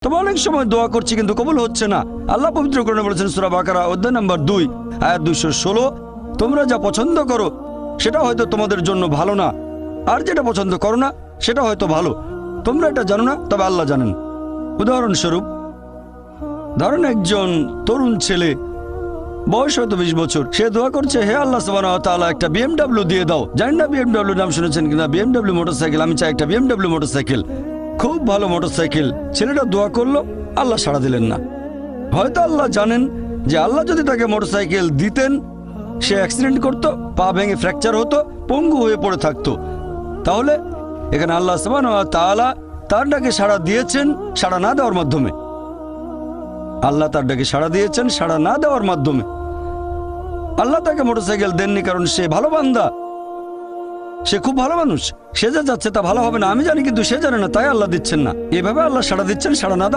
তোমরা অনেক সময় দোয়া করছি কিন্তু কবুল হচ্ছে না। আল্লাহ পবিত্র কোরআনে বলেছেন সূরা বাকারা অধ্যায় নম্বর 2 আয়াত 216, তোমরা যা পছন্দ করো সেটা হয়তো তোমাদের জন্য ভালো না, আর যেটা পছন্দ করো না সেটা হয়তো ভালো। তোমরা এটা জানো না, তবে আল্লাহ জানেন। উদাহরণস্বরূপ ধরেন একজন তরুণ ছেলে, বয়স হয়তো 20 বছর, সে দোয়া করছে, হে আল্লাহ সুবহানাহু ওয়া তাআলা একটা BMW দিয়ে দাও। জানেন না BMW নাম শুনেছেন কিনা? BMW মোটরসাইকেল, আমি চাই একটা BMW মোটরসাইকেল। খুব ভালো মোটরসাইকেল। ছেলেটা দোয়া করলো, আল্লাহ সাড়া দিলেন না। হয়তো আল্লাহ জানেন যে আল্লাহ যদি তাকে মোটরসাইকেল দিতেন, সে অ্যাক্সিডেন্ট করতো, পা ভেঙে ফ্র্যাকচার হতো, পঙ্গু হয়ে পড়ে থাকতো। তাহলে এখানে আল্লাহ সুবহানাহু ওয়া তাআলা তার ডাকে সাড়া দিয়েছেন সাড়া না দেওয়ার মাধ্যমে। আল্লাহ তার ডাকে সাড়া দিয়েছেন সাড়া না দেওয়ার মাধ্যমে। আল্লাহ তাকে মোটরসাইকেল দেননি কারণ সে ভালো বান্দা, সে খুব ভালো মানুষ, সে যা যাচ্ছে তা ভালো হবে না আমি জানি, কিন্তু সে জানে না, তাই আল্লাহ দিচ্ছেন না। এভাবে আল্লাহ সাড়া দিচ্ছেন সাড়া না দেওয়ার